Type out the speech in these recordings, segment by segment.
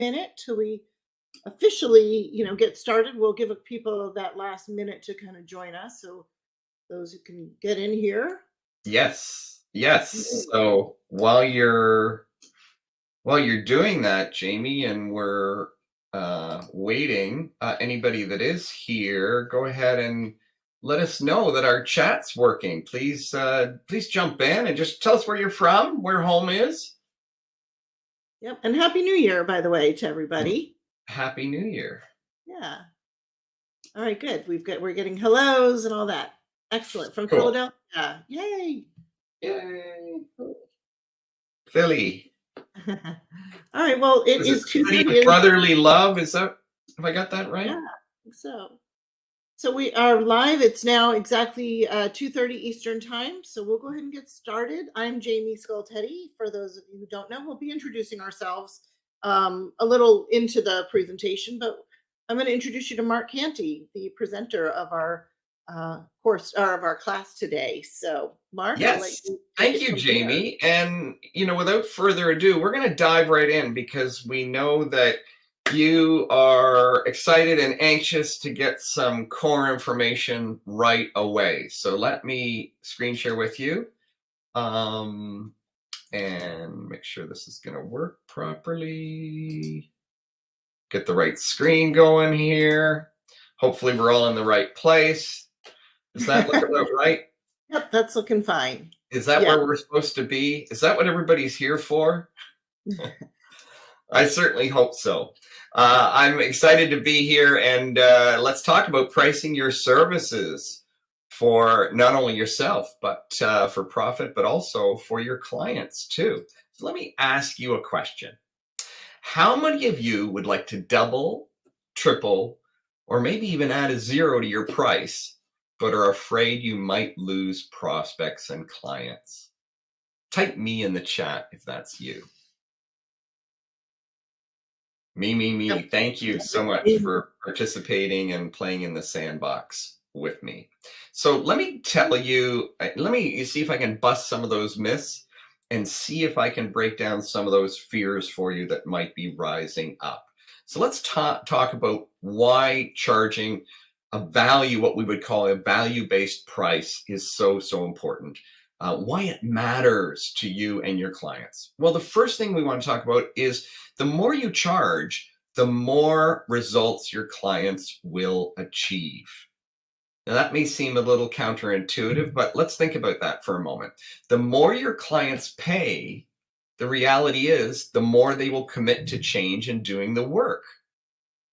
minute till we officially, get started. We'll give people that last minute to kind of join us. So those who can get in here. Yes. Yes. So while you're doing that, Jamie, and we're waiting, anybody that is here, go ahead and let us know that our chat's working. Please jump in and just tell us where you're from, where home is. Yep. And Happy New Year, by the way, to everybody. Happy New Year. Yeah. All right, good. We're getting hellos and all that. Excellent. From Cool. Philadelphia. Yay. Yay. Philly. All right. Well, it is 2:30. Brotherly love. Have I got that right? Yeah, I think so. So we are live. It's now exactly 2:30 Eastern time. So we'll go ahead and get started. I'm Jamie Skultedy. For those of you who don't know, we'll be introducing ourselves a little into the presentation, but I'm going to introduce you to Mark Canty, the presenter of our course or of our class today. So Mark, yes, thank you, Jamie. And without further ado, we're going to dive right in because we know that you are excited and anxious to get some core information right away. So let me screen share with you and make sure this is going to work properly. Get the right screen going here. Hopefully we're all in the right place. Does that look about right? Yep, that's looking fine. Is that where we're supposed to be? Is that what everybody's here for? I certainly hope so. I'm excited to be here, and let's talk about pricing your services for not only yourself, but for profit, but also for your clients too. So let me ask you a question. How many of you would like to double, triple, or maybe even add a zero to your price, but are afraid you might lose prospects and clients? Type me in the chat if that's you. Me. Yep. Thank you so much for participating and playing in the sandbox with me. So let me tell you, let me see if I can bust some of those myths and see if I can break down some of those fears for you that might be rising up. So let's talk about why charging a value, what we would call a value-based price, is so important. Why it matters to you and your clients. Well, the first thing we want to talk about is the more you charge, the more results your clients will achieve. Now, that may seem a little counterintuitive, but let's think about that for a moment. The more your clients pay, the reality is the more they will commit to change and doing the work.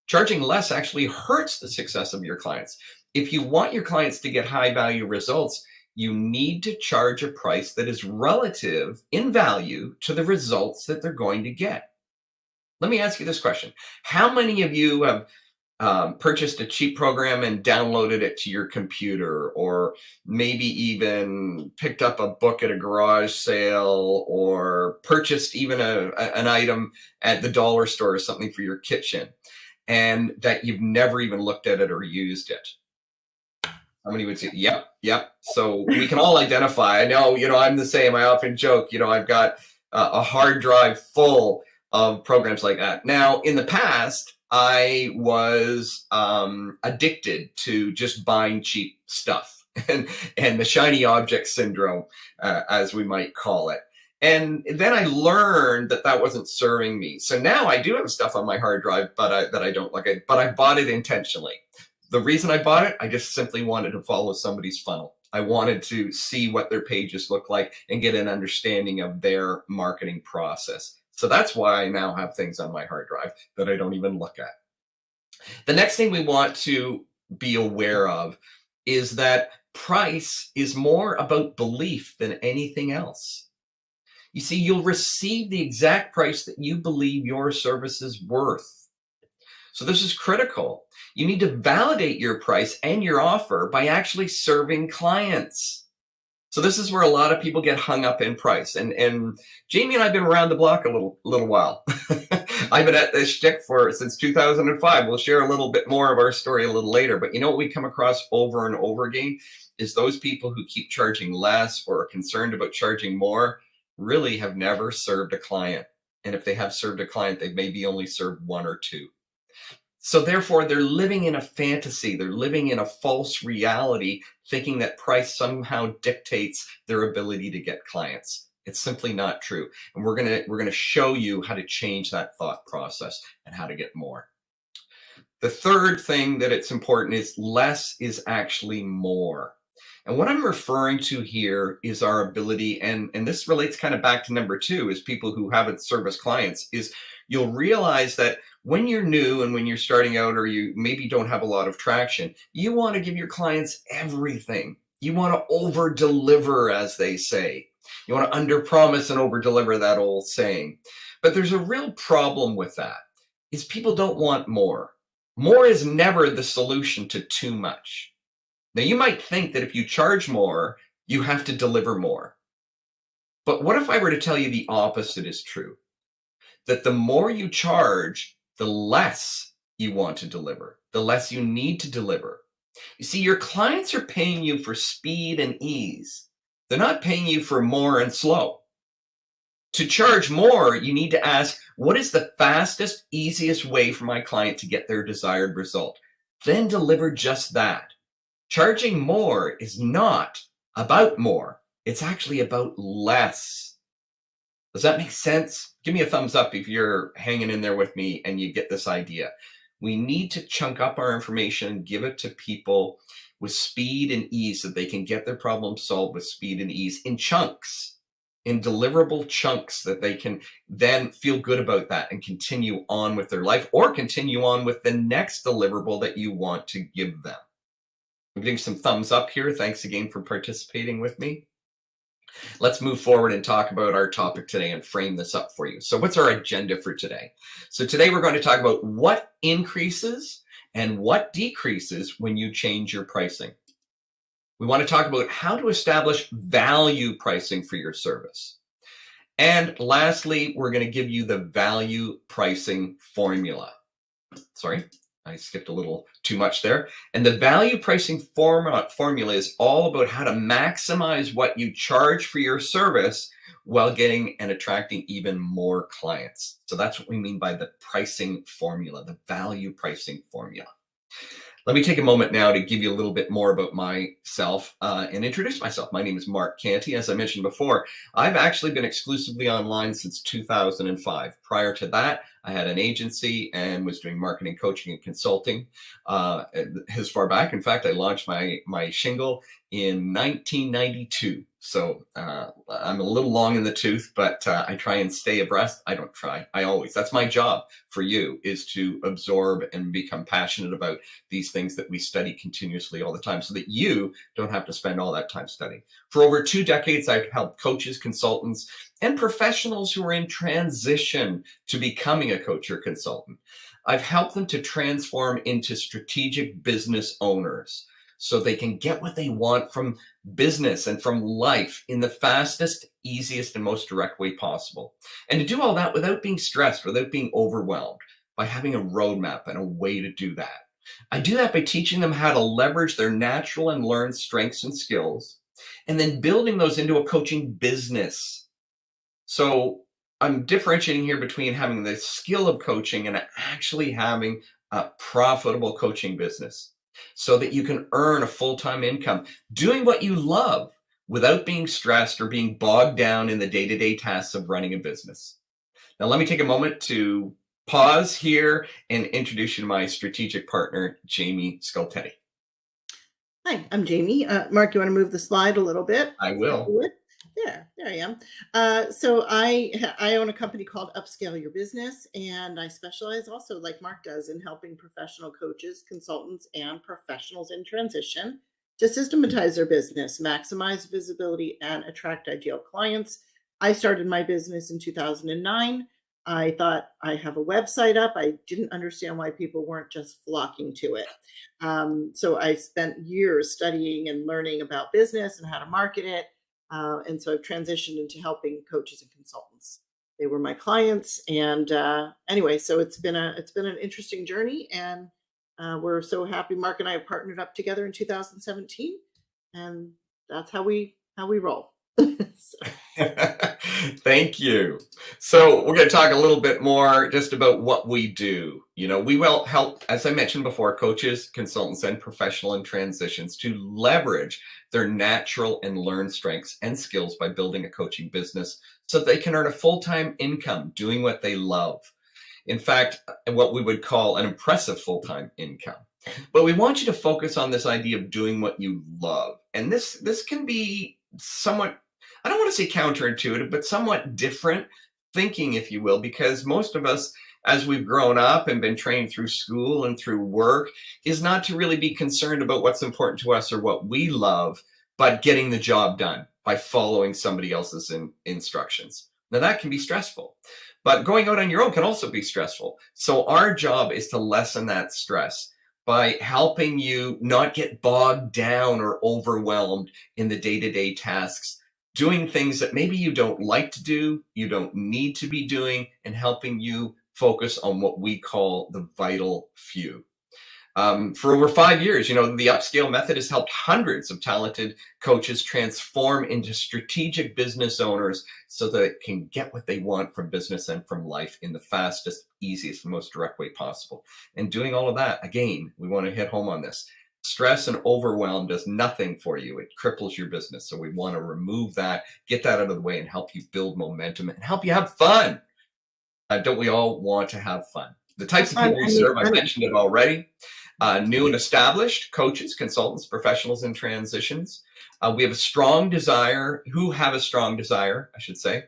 Charging less actually hurts the success of your clients. If you want your clients to get high value results, you need to charge a price that is relative in value to the results that they're going to get. Let me ask you this question. How many of you have purchased a cheap program and downloaded it to your computer, or maybe even picked up a book at a garage sale, or purchased even an item at the dollar store or something for your kitchen, and that you've never even looked at it or used it? How many would say, yep. So we can all identify. I know, I'm the same. I often joke, I've got a hard drive full of programs like that. Now, in the past, I was addicted to just buying cheap stuff and the shiny object syndrome, as we might call it. And then I learned that wasn't serving me. So now I do have stuff on my hard drive, but that I don't look at, but I bought it intentionally. The reason I bought it, I just simply wanted to follow somebody's funnel. I wanted to see what their pages look like and get an understanding of their marketing process. So that's why I now have things on my hard drive that I don't even look at. The next thing we want to be aware of is that price is more about belief than anything else. You see, you'll receive the exact price that you believe your service is worth. So this is critical. You need to validate your price and your offer by actually serving clients. So this is where a lot of people get hung up in price. And Jamie and I have been around the block a little while. I've been at this shtick since 2005. We'll share a little bit more of our story a little later. But what we come across over and over again is those people who keep charging less or are concerned about charging more really have never served a client. And if they have served a client, they've maybe only served one or two. So therefore, they're living in a fantasy. They're living in a false reality, thinking that price somehow dictates their ability to get clients. It's simply not true. And we're gonna show you how to change that thought process and how to get more. The third thing that it's important is less is actually more. And what I'm referring to here is our ability, and this relates kind of back to number two, is people who haven't serviced clients, is you'll realize that when you're new and when you're starting out or you maybe don't have a lot of traction, you want to give your clients everything. You want to over deliver, as they say. You want to under promise and over deliver, that old saying. But there's a real problem with that, is people don't want more. More is never the solution to too much. Now, you might think that if you charge more, you have to deliver more. But what if I were to tell you the opposite is true? That the more you charge, the less you want to deliver, the less you need to deliver. You see, your clients are paying you for speed and ease. They're not paying you for more and slow. To charge more, you need to ask, what is the fastest, easiest way for my client to get their desired result? Then deliver just that. Charging more is not about more. It's actually about less. Does that make sense? Give me a thumbs up if you're hanging in there with me and you get this idea. We need to chunk up our information and give it to people with speed and ease so they can get their problem solved with speed and ease in chunks, in deliverable chunks, that they can then feel good about that and continue on with their life or continue on with the next deliverable that you want to give them. I'm getting some thumbs up here. Thanks again for participating with me. Let's move forward and talk about our topic today and frame this up for you. So what's our agenda for today? So today we're going to talk about what increases and what decreases when you change your pricing. We want to talk about how to establish value pricing for your service. And lastly, we're going to give you the value pricing formula. Sorry, I skipped a little too much there. And the value pricing formula is all about how to maximize what you charge for your service while getting and attracting even more clients. So that's what we mean by the pricing formula, the value pricing formula. Let me take a moment now to give you a little bit more about myself and introduce myself. My name is Mark Canty. As I mentioned before, I've actually been exclusively online since 2005. Prior to that, I had an agency and was doing marketing, coaching, and consulting as far back. In fact, I launched my shingle in 1992. So I'm a little long in the tooth, but I try and stay abreast. I don't try. I always. That's my job for you, is to absorb and become passionate about these things that we study continuously all the time so that you don't have to spend all that time studying. For over 2 decades, I've helped coaches, consultants, and professionals who are in transition to becoming a coach or consultant. I've helped them to transform into strategic business owners so they can get what they want from business and from life in the fastest, easiest, and most direct way possible. And to do all that without being stressed, without being overwhelmed, by having a roadmap and a way to do that. I do that by teaching them how to leverage their natural and learned strengths and skills, and then building those into a coaching business. So I'm differentiating here between having the skill of coaching and actually having a profitable coaching business so that you can earn a full-time income doing what you love without being stressed or being bogged down in the day-to-day tasks of running a business. Now, let me take a moment to pause here and introduce you to my strategic partner, Jamie Scultetti. Hi, I'm Jamie. Mark, you want to move the slide a little bit? I will. There I am. So I own a company called Upscale Your Business, and I specialize also, like Mark does, in helping professional coaches, consultants, and professionals in transition to systematize their business, maximize visibility, and attract ideal clients. I started my business in 2009. I thought, I have a website up. I didn't understand why people weren't just flocking to it. So I spent years studying and learning about business and how to market it. And so I've transitioned into helping coaches and consultants. They were my clients, and anyway, so it's been an interesting journey, and we're so happy. Mark and I have partnered up together in 2017, and that's how we roll. So, Thank you. So we're going to talk a little bit more just about what we do. We will help, as I mentioned before, coaches, consultants, and professional in transitions to leverage their natural and learned strengths and skills by building a coaching business so they can earn a full-time income doing what they love. In fact, what we would call an impressive full-time income. But we want you to focus on this idea of doing what you love. And this can be somewhat, I don't want to say counterintuitive, but somewhat different thinking, if you will, because most of us, as we've grown up and been trained through school and through work, is not to really be concerned about what's important to us or what we love, but getting the job done by following somebody else's instructions. Now, that can be stressful. But going out on your own can also be stressful. So our job is to lessen that stress by helping you not get bogged down or overwhelmed in the day-to-day tasks, doing things that maybe you don't like to do, you don't need to be doing, and helping you focus on what we call the vital few. For over 5 years, the upscale method has helped hundreds of talented coaches transform into strategic business owners so that they can get what they want from business and from life in the fastest, easiest, most direct way possible. And doing all of that, again, we want to hit home on this. Stress and overwhelm does nothing for you. It cripples your business. So we want to remove that, get that out of the way, and help you build momentum and help you have fun. Don't we all want to have fun? The types of people we serve, I mentioned it already. New and established coaches, consultants, professionals in transitions. We have a strong desire, who have a strong desire, I should say.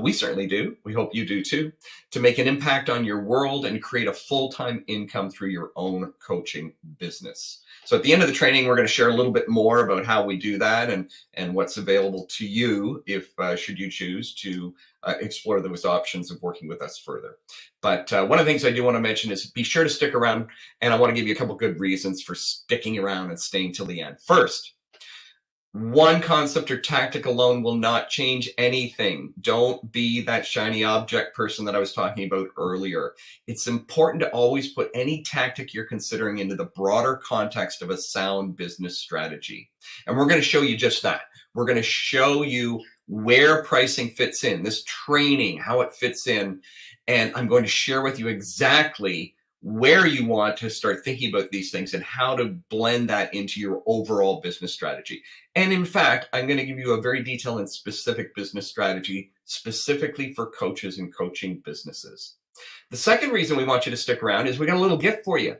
We certainly do. We hope you do too, to make an impact on your world and create a full-time income through your own coaching business. So at the end of the training, we're going to share a little bit more about how we do that and what's available to you if should you choose to explore those options of working with us further. But one of the things I do want to mention is be sure to stick around, and I want to give you a couple good reasons for sticking around and staying till the end. First, one concept or tactic alone will not change anything. Don't be that shiny object person that I was talking about earlier. It's important to always put any tactic you're considering into the broader context of a sound business strategy. And we're going to show you just that. We're going to show you where pricing fits in, this training, how it fits in. And I'm going to share with you exactly where you want to start thinking about these things and how to blend that into your overall business strategy. And in fact, I'm going to give you a very detailed and specific business strategy specifically for coaches and coaching businesses. The second reason we want you to stick around is we got a little gift for you,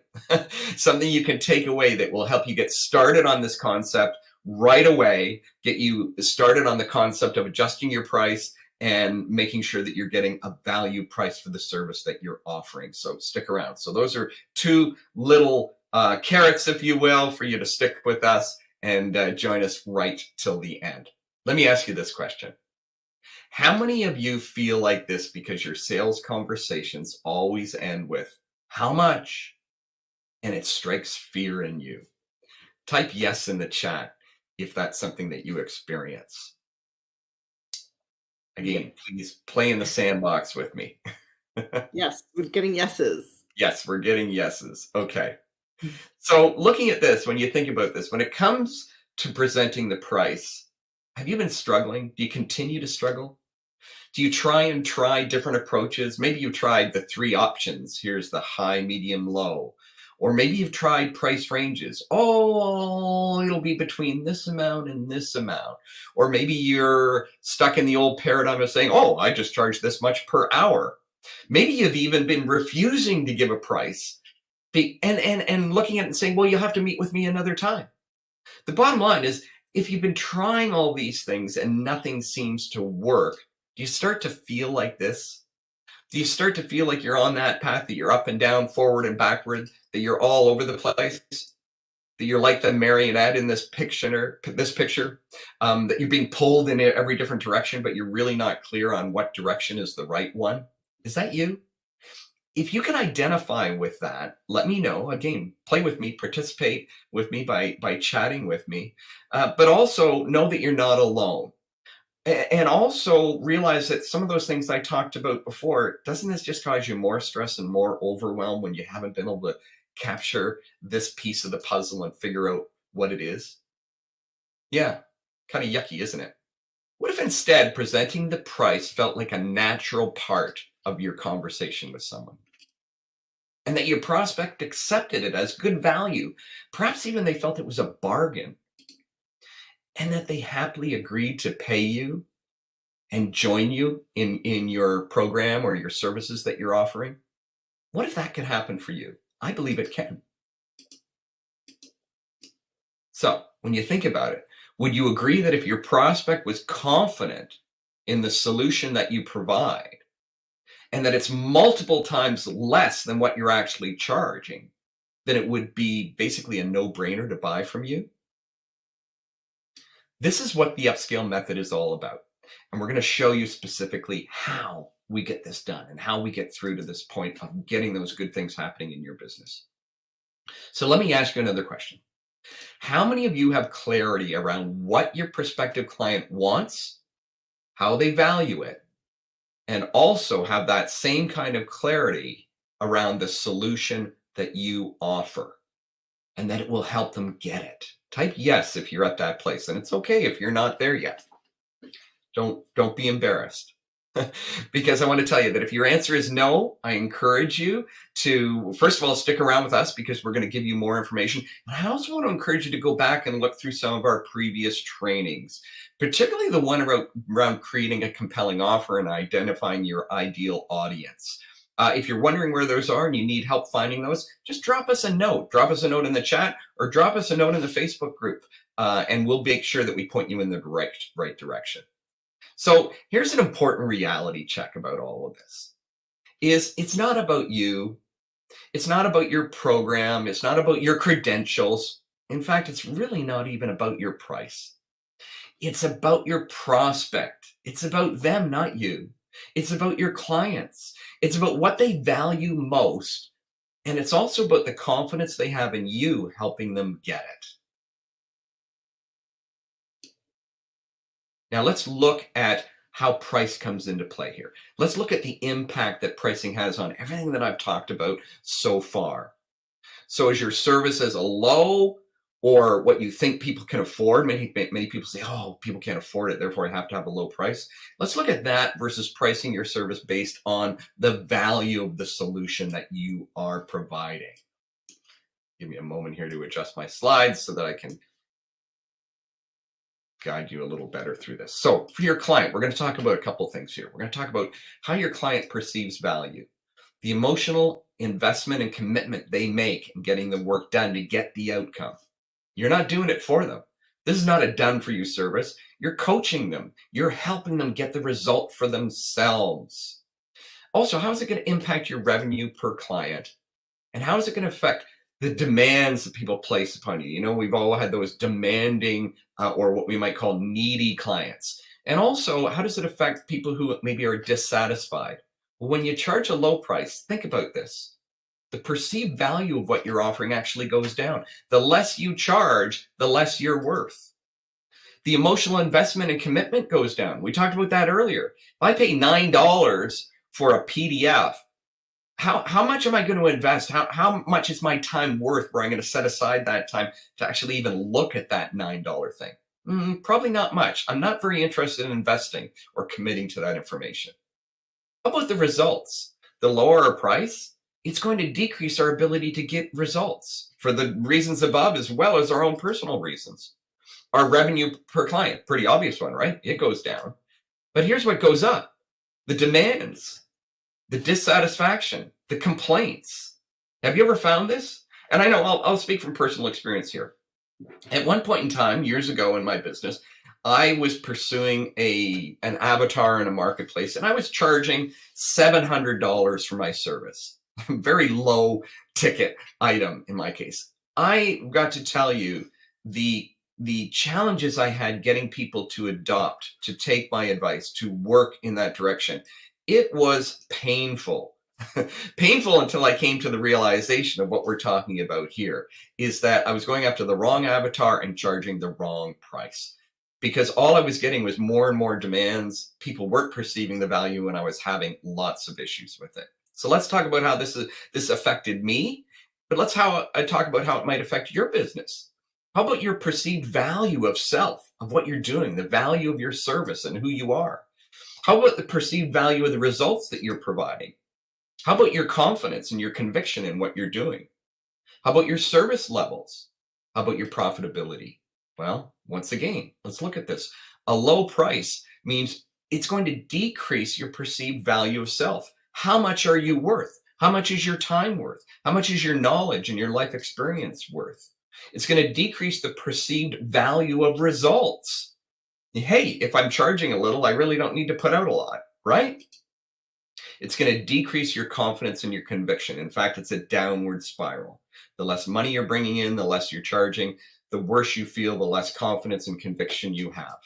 something you can take away that will help you get started on this concept right away, get you started on the concept of adjusting your price and making sure that you're getting a value price for the service that you're offering. So stick around. So those are two little carrots, if you will, for you to stick with us and join us right till the end. Let me ask you this question. How many of you feel like this because your sales conversations always end with, how much? And it strikes fear in you. Type yes in the chat if that's something that you experience. Again, please play in the sandbox with me. Yes, we're getting yeses. Yes, we're getting yeses. Okay. So looking at this, when you think about this, when it comes to presenting the price, have you been struggling? Do you continue to struggle? Do you try different approaches? Maybe you've tried the 3 options. Here's the high, medium, low. Or maybe you've tried price ranges. Oh, it'll be between this amount and this amount. Or maybe you're stuck in the old paradigm of saying, oh, I just charge this much per hour. Maybe you've even been refusing to give a price and looking at it and saying, well, you'll have to meet with me another time. The bottom line is, if you've been trying all these things and nothing seems to work, do you start to feel like this? Do you start to feel like you're on that path, that you're up and down, forward and backward, that you're all over the place, that you're like the marionette in this picture, that you're being pulled in every different direction, but you're really not clear on what direction is the right one? Is that you? If you can identify with that, let me know. Again, play with me, participate with me by chatting with me, but also know that you're not alone. And also realize that some of those things I talked about before, doesn't this just cause you more stress and more overwhelm when you haven't been able to capture this piece of the puzzle and figure out what it is? Yeah, kind of yucky, isn't it? What if instead presenting the price felt like a natural part of your conversation with someone? And that your prospect accepted it as good value. Perhaps even they felt it was a bargain, and that they happily agreed to pay you and join you in your program or your services that you're offering. What if that could happen for you? I believe it can. So when you think about it, would you agree that if your prospect was confident in the solution that you provide, and that it's multiple times less than what you're actually charging, then it would be basically a no-brainer to buy from you? This is what the upscale method is all about. And we're going to show you specifically how we get this done and how we get through to this point of getting those good things happening in your business. So let me ask you another question. How many of you have clarity around what your prospective client wants, how they value it, and also have that same kind of clarity around the solution that you offer, and that it will help them get it? Type yes if you're at that place, and it's okay if you're not there yet. Don't be embarrassed. Because I want to tell you that if your answer is no, I encourage you to, first of all, stick around with us because we're going to give you more information. And I also want to encourage you to go back and look through some of our previous trainings, particularly the one around creating a compelling offer and identifying your ideal audience. If you're wondering where those are and you need help finding those, just drop us a note. Drop us a note in the chat or drop us a note in the Facebook group, and we'll make sure that we point you in the right direction. So here's an important reality check about all of this. It's not about you. It's not about your program. It's not about your credentials. In fact, it's really not even about your price. It's about your prospect. It's about them, not you. It's about your clients. It's about what they value most. And it's also about the confidence they have in you helping them get it. Now let's look at how price comes into play here. Let's look at the impact that pricing has on everything that I've talked about so far. So is your service as a low, or what you think people can afford? Many people say, oh, people can't afford it, therefore I have to have a low price. Let's look at that versus pricing your service based on the value of the solution that you are providing. Give me a moment here to adjust my slides so that I can guide you a little better through this. So for your client, we're going to talk about a couple things here. We're going to talk about how your client perceives value, the emotional investment and commitment they make in getting the work done to get the outcome. You're not doing it for them. This is not a done for you service. You're coaching them. You're helping them get the result for themselves. Also, how is it going to impact your revenue per client? And how is it going to affect the demands that people place upon you? You know, we've all had those demanding or what we might call needy clients. And also, how does it affect people who maybe are dissatisfied? Well, when you charge a low price, think about this. The perceived value of what you're offering actually goes down. The less you charge, the less you're worth. The emotional investment and commitment goes down. We talked about that earlier. If I pay $9 for a PDF, how much am I going to invest? How much is my time worth where I'm going to set aside that time to actually even look at that $9 thing? Probably not much. I'm not very interested in investing or committing to that information. How about the results? The lower our price, it's going to decrease our ability to get results for the reasons above, as well as our own personal reasons. Our revenue per client, pretty obvious one, right? It goes down. But here's what goes up: the demands, the dissatisfaction, the complaints. Have you ever found this? And I know I'll speak from personal experience here. At one point in time, years ago in my business, I was pursuing an avatar in a marketplace, and I was charging $700 for my service. Very low ticket item in my case. I got to tell you the challenges I had getting people to adopt, to take my advice, to work in that direction. It was painful. Painful until I came to the realization of what we're talking about here, is that I was going after the wrong avatar and charging the wrong price. Because all I was getting was more and more demands. People weren't perceiving the value, and I was having lots of issues with it. So let's talk about how this affected me, but let's talk about how it might affect your business. How about your perceived value of self, of what you're doing, the value of your service and who you are? How about the perceived value of the results that you're providing? How about your confidence and your conviction in what you're doing? How about your service levels? How about your profitability? Well, once again, let's look at this. A low price means it's going to decrease your perceived value of self. How much are you worth? How much is your time worth? How much is your knowledge and your life experience worth? It's going to decrease the perceived value of results. Hey, if I'm charging a little, I really don't need to put out a lot, right? It's going to decrease your confidence and your conviction. In fact, it's a downward spiral. The less money you're bringing in, the less you're charging, the worse you feel, the less confidence and conviction you have.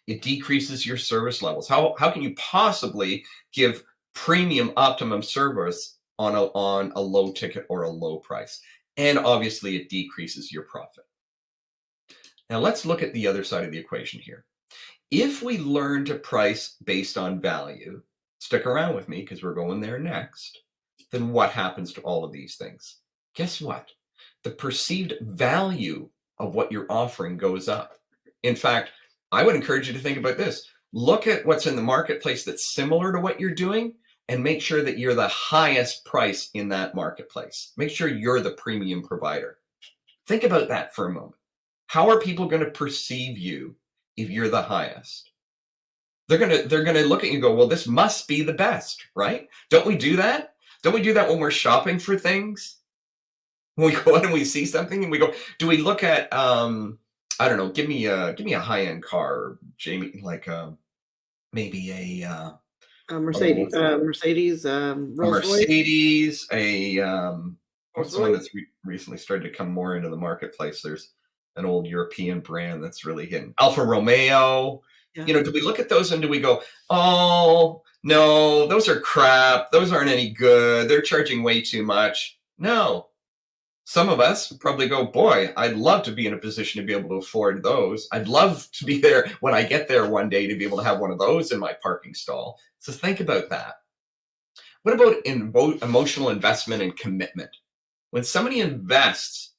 It decreases your service levels. How can you possibly give premium optimum service on a low ticket or a low price? And obviously, it decreases your profit. Now, let's look at the other side of the equation here. If we learn to price based on value, stick around with me because we're going there next, then what happens to all of these things? Guess what? The perceived value of what you're offering goes up. In fact, I would encourage you to think about this. Look at what's in the marketplace that's similar to what you're doing and make sure that you're the highest price in that marketplace. Make sure you're the premium provider. Think about that for a moment. How are people going to perceive you if you're the highest? They're going to look at you and go, well, this must be the best, right? Don't we do that? Don't we do that when we're shopping for things? When we go out and we see something and we go, do we look at, I don't know, give me a high-end car, Jamie, like maybe a Mercedes, Rolls-Royce. Mercedes, what's the one that's recently started to come more into the marketplace? There's an old European brand that's really hitting. Alfa Romeo. Yeah. Do we look at those and do we go, oh, no, those are crap. Those aren't any good. They're charging way too much. No. Some of us probably go, boy, I'd love to be in a position to be able to afford those. I'd love to be there when I get there one day to be able to have one of those in my parking stall. So think about that. What about emotional investment and commitment? When somebody invests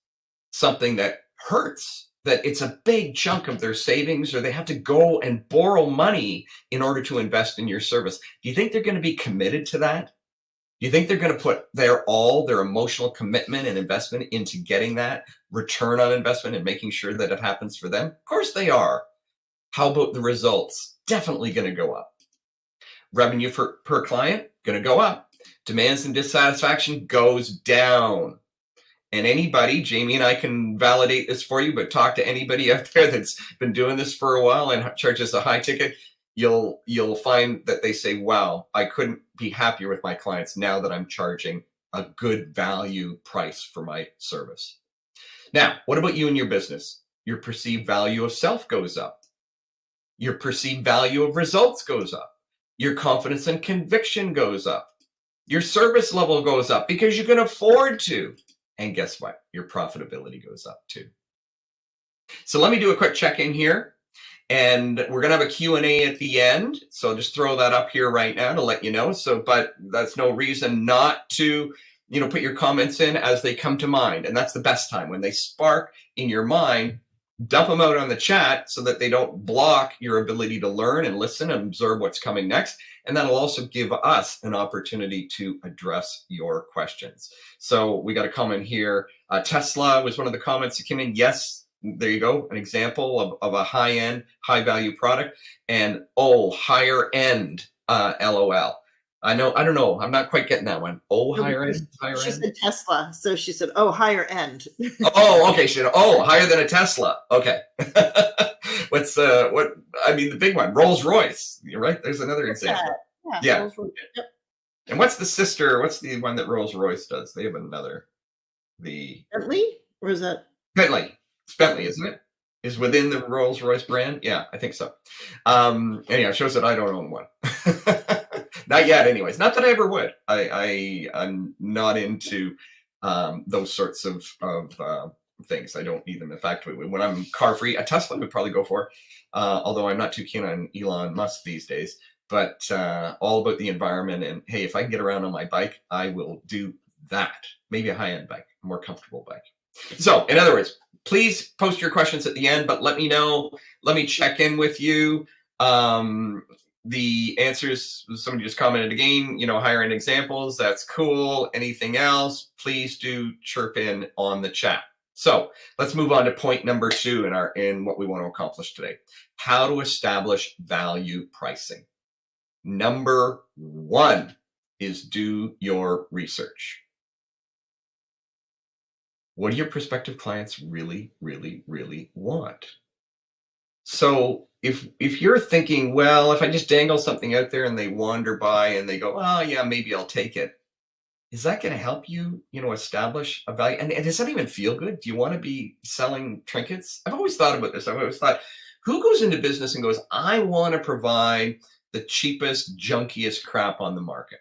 something that hurts, that it's a big chunk of their savings, or they have to go and borrow money in order to invest in your service, do you think they're going to be committed to that? Do you think they're going to put their emotional commitment and investment into getting that return on investment and making sure that it happens for them? Of course they are. How about the results? Definitely going to go up. Revenue per client, going to go up. Demands and dissatisfaction goes down. And anybody, Jamie and I can validate this for you, but talk to anybody out there that's been doing this for a while and charges a high ticket, you'll find that they say, wow, I couldn't be happier with my clients now that I'm charging a good value price for my service. Now, what about you and your business? Your perceived value of self goes up. Your perceived value of results goes up. Your confidence and conviction goes up. Your service level goes up because you can afford to. And guess what? Your profitability goes up too. So let me do a quick check-in here. And we're going to have a Q&A at the end. So I'll just throw that up here right now to let you know. But that's no reason not to, put your comments in as they come to mind. And that's the best time. When they spark in your mind, dump them out on the chat so that they don't block your ability to learn and listen and observe what's coming next. And that'll also give us an opportunity to address your questions. So we got a comment here. Tesla was one of the comments that came in. Yes. There you go, an example of a high-end, high-value product. And higher end, LOL. I don't know. I'm not quite getting that one. Higher end, higher she end. Said Tesla, so she said, higher end. Okay. She said, higher than a Tesla. Okay. The big one, Rolls Royce. You're right. There's another example. Yeah. Yep. And what's the sister? What's the one that Rolls Royce does? They have another. The Bentley, or is that Bentley? It's Bentley, isn't it? Is within the Rolls-Royce brand? Yeah, I think so. Anyhow, it shows that I don't own one. Not yet, anyways. Not that I ever would. I'm not into those sorts of things. I don't need them. In fact, when I'm car-free, a Tesla would probably go for, although I'm not too keen on Elon Musk these days. But all about the environment. And, hey, if I can get around on my bike, I will do that. Maybe a high-end bike, a more comfortable bike. So in other words, please post your questions at the end, but let me know. Let me check in with you. The answers, somebody just commented again, higher end examples. That's cool. Anything else, please do chirp in on the chat. So let's move on to point number 2 in what we want to accomplish today. How to establish value pricing. Number 1 is do your research. What do your prospective clients really, really, really want? So if you're thinking, well, if I just dangle something out there and they wander by and they go, oh yeah, maybe I'll take it. Is that going to help you, establish a value? And does that even feel good? Do you want to be selling trinkets? I've always thought about this. I've always thought, who goes into business and goes, I want to provide the cheapest, junkiest crap on the market?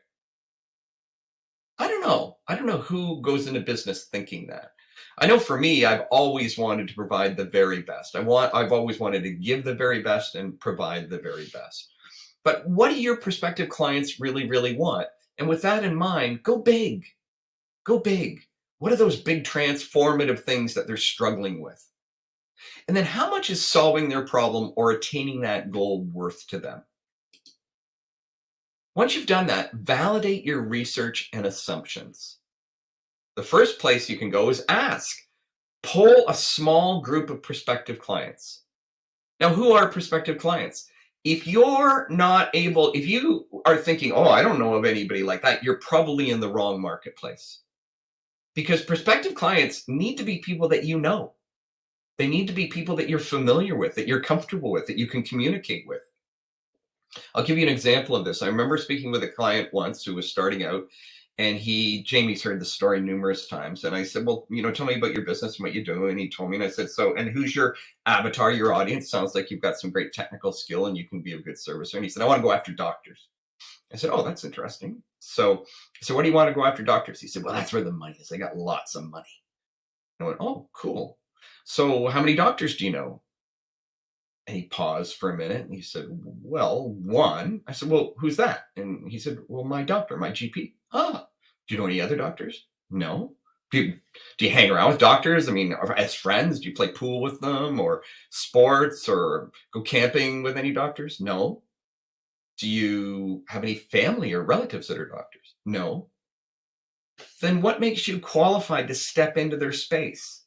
I don't know who goes into business thinking that. I know for me, I've always wanted to provide the very best. I've always wanted to give the very best and provide the very best. But what do your prospective clients really, really want? And with that in mind, go big. Go big. What are those big transformative things that they're struggling with? And then how much is solving their problem or attaining that goal worth to them? Once you've done that, validate your research and assumptions. The first place you can go is ask. Poll a small group of prospective clients. Now, who are prospective clients? If you are thinking, oh, I don't know of anybody like that, you're probably in the wrong marketplace. Because prospective clients need to be people that you know. They need to be people that you're familiar with, that you're comfortable with, that you can communicate with. I'll give you an example of this. I remember speaking with a client once who was starting out, and Jamie's heard the story numerous times. And I said, well, tell me about your business and what you do. And he told me, and I said, and who's your avatar, your audience? Sounds like you've got some great technical skill and you can be a good servicer. And he said, I want to go after doctors. I said, oh, that's interesting. So what do you want to go after doctors? He said, well, that's where the money is. I got lots of money. I went, oh, cool. So how many doctors do you know? And he paused for a minute and he said, well, 1. I said, well, who's that? And he said, well, my doctor, my GP. Ah, do you know any other doctors? No. Do you hang around with doctors? I mean, as friends, do you play pool with them or sports or go camping with any doctors? No. Do you have any family or relatives that are doctors? No. Then what makes you qualified to step into their space?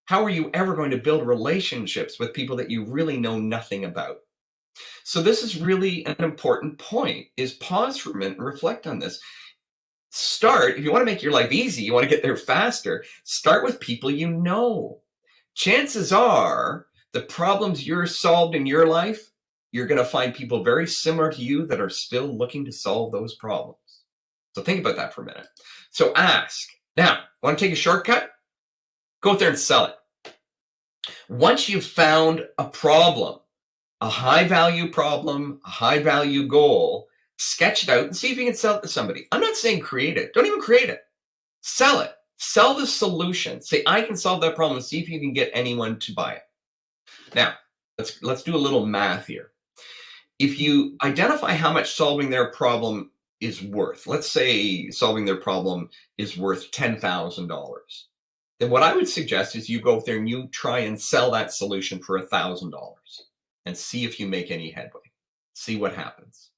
How are you ever going to build relationships with people that you really know nothing about? So this is really an important point, is pause for a minute and reflect on this. If you want to make your life easy, you want to get there faster, start with people you know. Chances are the problems you're solved in your life, you're going to find people very similar to you that are still looking to solve those problems. So think about that for a minute. So ask. Now, want to take a shortcut? Go out there and sell it. Once you've found a problem, a high value problem, a high value goal, sketch it out and see if you can sell it to somebody. I'm not saying create it. Don't even create it. Sell it. Sell the solution. Say, I can solve that problem. See if you can get anyone to buy it. Now, let's do a little math here. If you identify how much solving their problem is worth, let's say solving their problem is worth $10,000. Then what I would suggest is you go out there and you try and sell that solution for $1,000 and see if you make any headway. See what happens.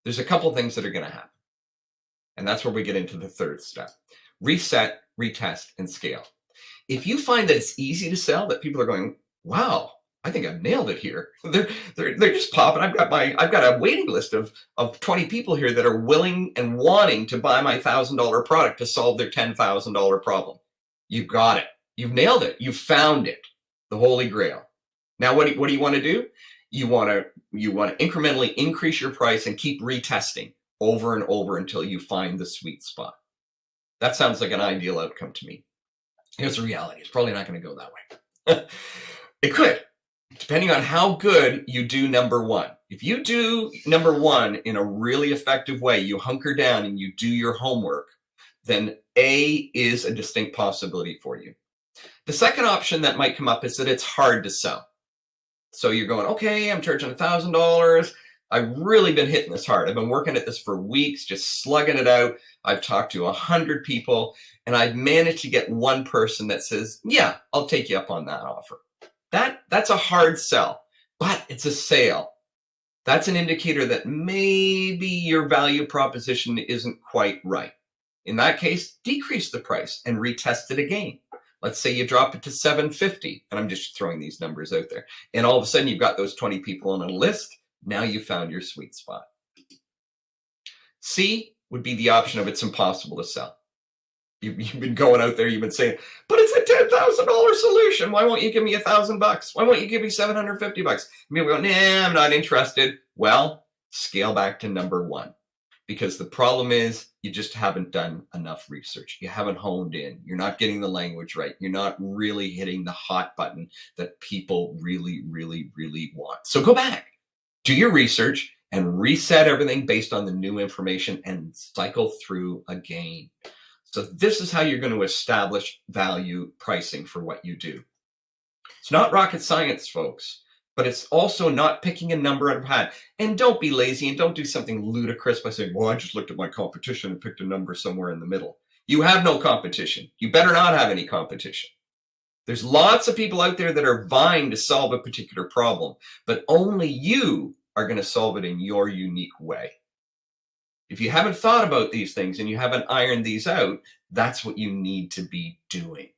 There's a couple things that are going to happen. And that's where we get into the third step. Reset, retest, and scale. If you find that it's easy to sell, that people are going, wow, I think I've nailed it here. They're just popping. I've got a waiting list of 20 people here that are willing and wanting to buy my $1,000 product to solve their $10,000 problem. You've got it. You've nailed it. You've found it. The Holy Grail. Now, what do you want to do? You want to incrementally increase your price and keep retesting over and over until you find the sweet spot. That sounds like an ideal outcome to me. Here's the reality. It's probably not going to go that way. It could, depending on how good you do number 1. If you do number 1 in a really effective way, you hunker down and you do your homework, then A is a distinct possibility for you. The second option that might come up is that it's hard to sell. So you're going, okay, I'm charging $1,000. I've really been hitting this hard. I've been working at this for weeks, just slugging it out. I've talked to 100 people, and I've managed to get one person that says, yeah, I'll take you up on that offer. That's a hard sell, but it's a sale. That's an indicator that maybe your value proposition isn't quite right. In that case, decrease the price and retest it again. Let's say you drop it to $750, and I'm just throwing these numbers out there. And all of a sudden, you've got those 20 people on a list. Now you found your sweet spot. C would be the option of it's impossible to sell. You've been going out there, you've been saying, but it's a $10,000 solution. Why won't you give me $1,000? Why won't you give me $750? People go, nah, I'm not interested. Well, scale back to number one, because the problem is you just haven't done enough research. You haven't honed in. You're not getting the language right. You're not really hitting the hot button that people really, really, really want. So go back, do your research, and reset everything based on the new information and cycle through again. So this is how you're going to establish value pricing for what you do. It's not rocket science, folks, but it's also not picking a number out of a hat. And don't be lazy and don't do something ludicrous by saying, well, I just looked at my competition and picked a number somewhere in the middle. You have no competition. You better not have any competition. There's lots of people out there that are vying to solve a particular problem, but only you are going to solve it in your unique way. If you haven't thought about these things and you haven't ironed these out, that's what you need to be doing.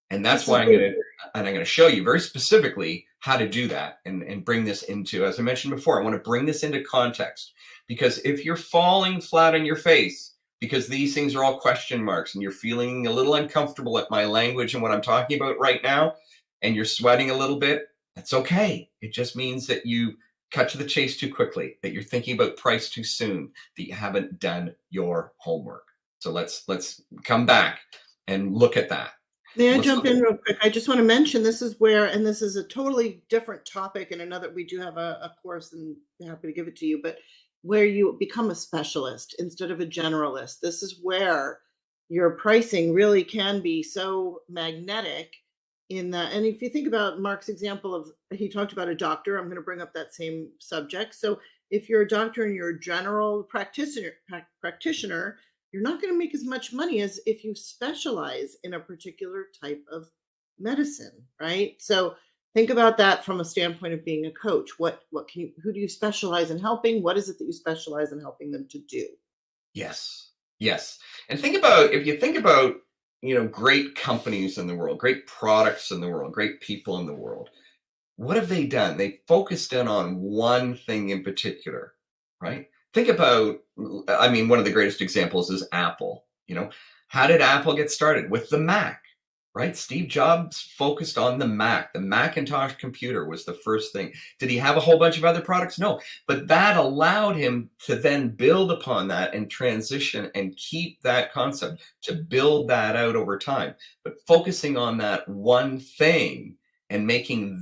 And that's why I'm going to show you very specifically how to do that and bring this into, as I mentioned before, I want to bring this into context, because if you're falling flat on your face because these things are all question marks and you're feeling a little uncomfortable at my language and what I'm talking about right now, and you're sweating a little bit, that's okay. It just means that you cut to the chase too quickly, that you're thinking about price too soon, that you haven't done your homework. So let's come back and look at that. May I jump in real quick? I just want to mention this is where, and this is a totally different topic, and another, we do have a course and I'm happy to give it to you, but where you become a specialist instead of a generalist. This is where your pricing really can be so magnetic in that. And if you think about Mark's example of, he talked about a doctor, I'm going to bring up that same subject. So if you're a doctor and you're a general practitioner, you're not going to make as much money as if you specialize in a particular type of medicine, right? So think about that from a standpoint of being a coach. Who do you specialize in helping? What is it that you specialize in helping them to do? Yes. And if you think about, great companies in the world, great products in the world, great people in the world, what have they done? They focused in on one thing in particular, right? Think about, one of the greatest examples is Apple. How did Apple get started? With the Mac, right? Steve Jobs focused on the Mac. The Macintosh computer was the first thing. Did he have a whole bunch of other products? No, but that allowed him to then build upon that and transition and keep that concept, to build that out over time. But focusing on that one thing and making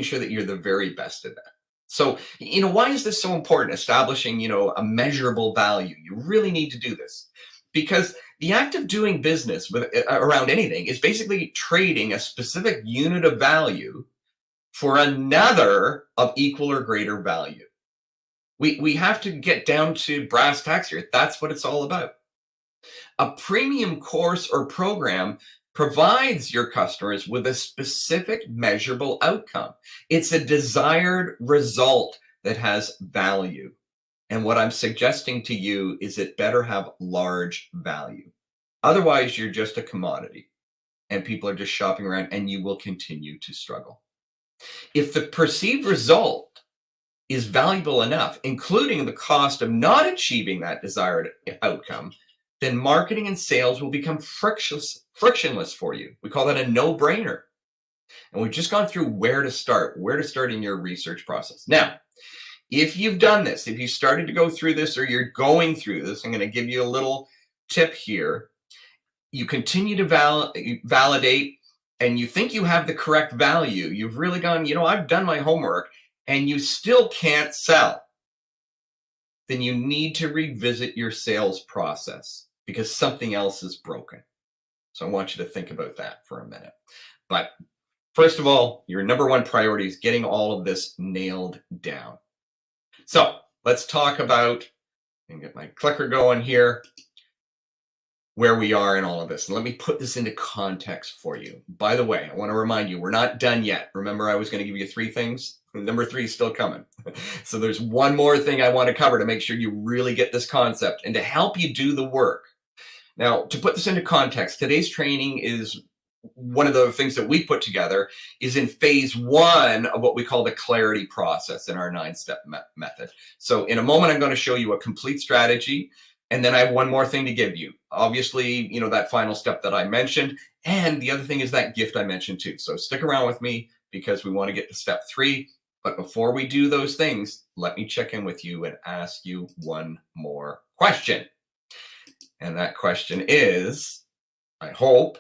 sure that you're the very best at that. So, why is this so important? Establishing, a measurable value. You really need to do this, because the act of doing business around anything is basically trading a specific unit of value for another of equal or greater value. We have to get down to brass tacks here. That's what it's all about. A premium course or program provides your customers with a specific measurable outcome. It's a desired result that has value. And what I'm suggesting to you is it better have large value. Otherwise, you're just a commodity and people are just shopping around and you will continue to struggle. If the perceived result is valuable enough, including the cost of not achieving that desired outcome, then marketing and sales will become frictionless for you. We call that a no-brainer. And we've just gone through where to start in your research process. Now, if you've done this, if you started to go through this or you're going through this, I'm going to give you a little tip here. You continue to validate and you think you have the correct value. You've really gone, I've done my homework, and you still can't sell. Then you need to revisit your sales process because something else is broken. So I want you to think about that for a minute. But first of all, your number one priority is getting all of this nailed down. So let's talk about, and get my clicker going here, where we are in all of this. And let me put this into context for you. By the way, I want to remind you, we're not done yet. Remember, I was going to give you 3 things? Number 3 is still coming. So there's one more thing I want to cover to make sure you really get this concept and to help you do the work. Now, to put this into context, today's training is one of the things that we put together is in phase 1 of what we call the clarity process in our 9-step method. So in a moment, I'm going to show you a complete strategy. And then I have one more thing to give you. Obviously, that final step that I mentioned. And the other thing is that gift I mentioned too. So stick around with me because we want to get to step 3. But before we do those things, let me check in with you and ask you one more question. And that question is, I hope,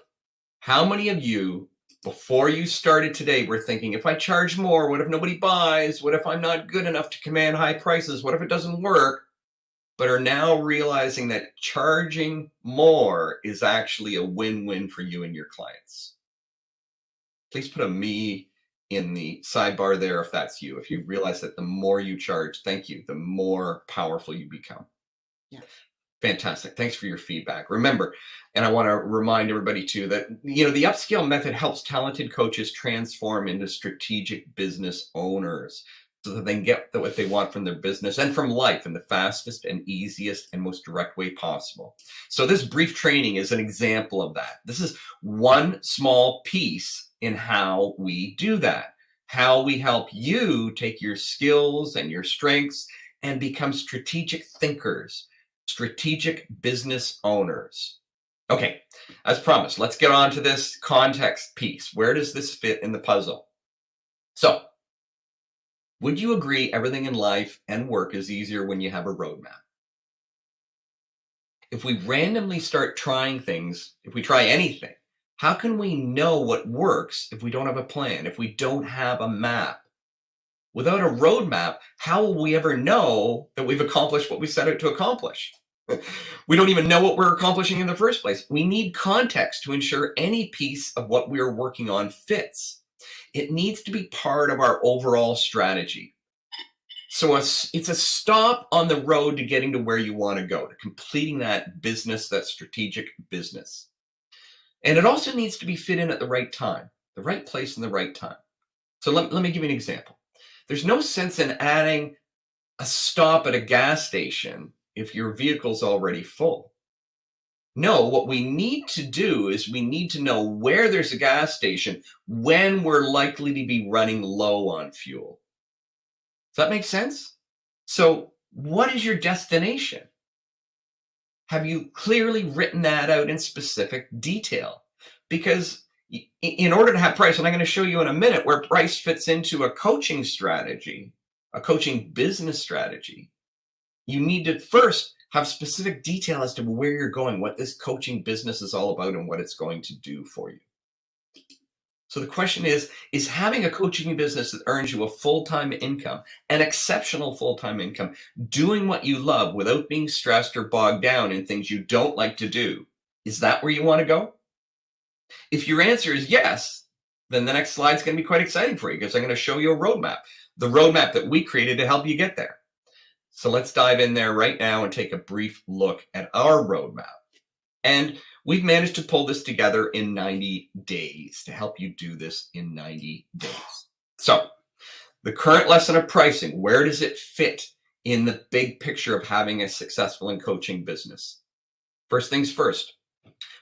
how many of you, before you started today, were thinking, if I charge more, what if nobody buys? What if I'm not good enough to command high prices? What if it doesn't work? But are now realizing that charging more is actually a win-win for you and your clients. Please put a me in the sidebar there if that's you. If you realize that the more you charge, thank you, the more powerful you become. Yeah. Fantastic. Thanks for your feedback. Remember, and I want to remind everybody too that, the upscale method helps talented coaches transform into strategic business owners so that they can get what they want from their business and from life in the fastest and easiest and most direct way possible. So this brief training is an example of that. This is one small piece in how we do that, how we help you take your skills and your strengths and become strategic thinkers, strategic business owners. Okay, as promised, let's get on to this context piece. Where does this fit in the puzzle? So, would you agree everything in life and work is easier when you have a roadmap? If we randomly start trying things, if we try anything, how can we know what works if we don't have a plan, if we don't have a map? Without a roadmap, how will we ever know that we've accomplished what we set out to accomplish? We don't even know what we're accomplishing in the first place. We need context to ensure any piece of what we're working on fits. It needs to be part of our overall strategy. So it's a stop on the road to getting to where you want to go, to completing that business, that strategic business. And it also needs to be fit in at the right time, the right place and the right time. So let me give you an example. There's no sense in adding a stop at a gas station if your vehicle's already full. No, what we need to do is we need to know where there's a gas station when we're likely to be running low on fuel. Does that make sense? So what is your destination? Have you clearly written that out in specific detail? Because in order to have price, and I'm going to show you in a minute where price fits into a coaching strategy, a coaching business strategy, you need to first have specific detail as to where you're going, what this coaching business is all about, and what it's going to do for you. So the question is having a coaching business that earns you a full-time income, an exceptional full-time income, doing what you love without being stressed or bogged down in things you don't like to do, is that where you want to go? If your answer is yes, then the next slide is going to be quite exciting for you because I'm going to show you a roadmap, the roadmap that we created to help you get there. So let's dive in there right now and take a brief look at our roadmap. And we've managed to pull this together in 90 days to help you do this in 90 days. So the current lesson of pricing, where does it fit in the big picture of having a successful and coaching business? First things first,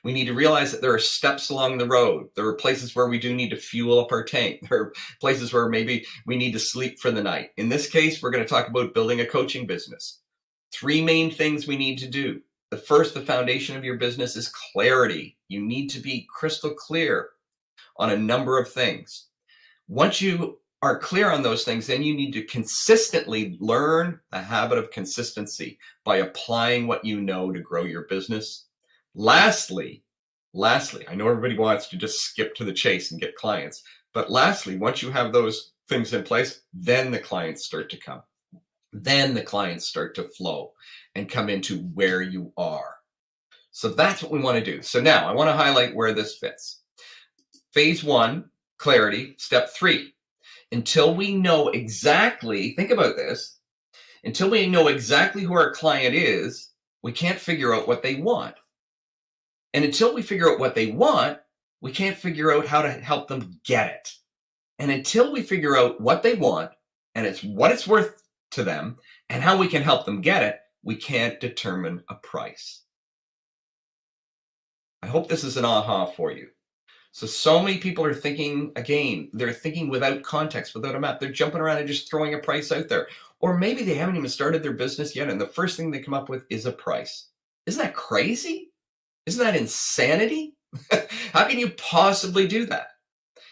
we need to realize that there are steps along the road. There are places where we do need to fuel up our tank. There are places where maybe we need to sleep for the night. In this case, we're going to talk about building a coaching business. 3 main things we need to do. The first, the foundation of your business is clarity. You need to be crystal clear on a number of things. Once you are clear on those things, then you need to consistently learn the habit of consistency by applying what you know to grow your business. Lastly, I know everybody wants to just skip to the chase and get clients, but lastly, once you have those things in place, then the clients start to come. Then the clients start to flow and come into where you are. So that's what we want to do. So now I want to highlight where this fits. Phase 1, clarity. Step 3, until we know exactly, think about this, Until we know exactly who our client is, we can't figure out what they want. And until we figure out what they want, we can't figure out how to help them get it. And until we figure out what they want and it's what it's worth to them and how we can help them get it, we can't determine a price. I hope this is an aha for you. So many people are thinking, again, they're thinking without context, without a map. They're jumping around and just throwing a price out there. Or maybe they haven't even started their business yet, and the first thing they come up with is a price. Isn't that crazy? Isn't that insanity? How can you possibly do that?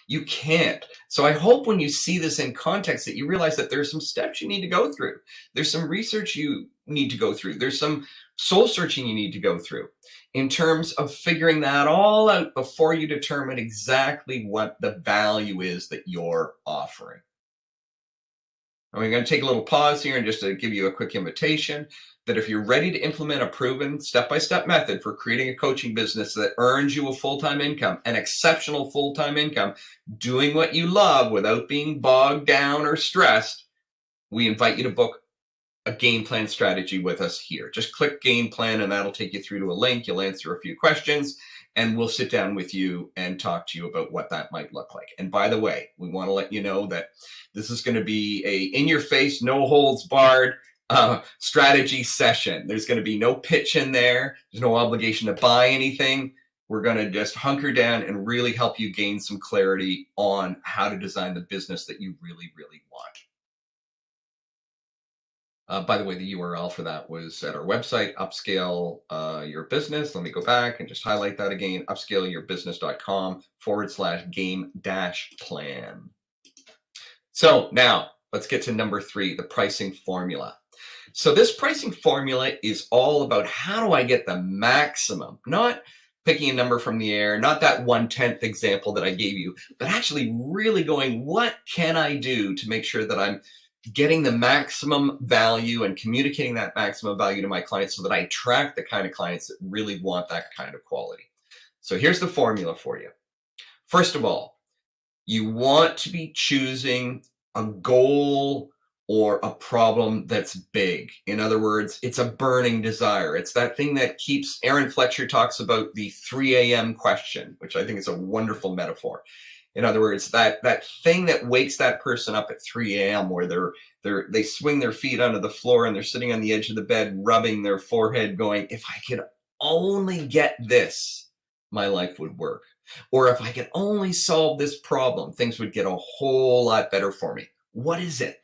You can't. So I hope when you see this in context that you realize that there's some steps you need to go through. There's some research you need to go through. There's some soul searching you need to go through in terms of figuring that all out before you determine exactly what the value is that you're offering. And we're going to take a little pause here and just to give you a quick invitation that if you're ready to implement a proven step-by-step method for creating a coaching business that earns you a full-time income, an exceptional full-time income, doing what you love without being bogged down or stressed, we invite you to book a game plan strategy with us here. Just click game plan and that'll take you through to a link. You'll answer a few questions and we'll sit down with you and talk to you about what that might look like. And by the way, we want to let you know that this is going to be a in-your-face, no holds barred strategy session. There's going to be no pitch in there. There's no obligation to buy anything. We're going to just hunker down and really help you gain some clarity on how to design the business that you really, really want. By the way, the URL for that was at our website, Upscale Your Business. Let me go back and just highlight that again, upscaleyourbusiness.com/game-plan. So now let's get to number 3, the pricing formula. So this pricing formula is all about how do I get the maximum, not picking a number from the air, not that 1/10 example that I gave you, but actually really going, what can I do to make sure that I'm getting the maximum value and communicating that maximum value to my clients so that I attract the kind of clients that really want that kind of quality. So here's the formula for you. First of all, you want to be choosing a goal or a problem that's big. In other words, it's a burning desire. It's that thing that keeps, Aaron Fletcher talks about the 3 a.m. question, which I think is a wonderful metaphor. In other words, that thing that wakes that person up at 3 a.m. where they swing their feet onto the floor and they're sitting on the edge of the bed, rubbing their forehead going, if I could only get this, my life would work. Or if I could only solve this problem, things would get a whole lot better for me. What is it?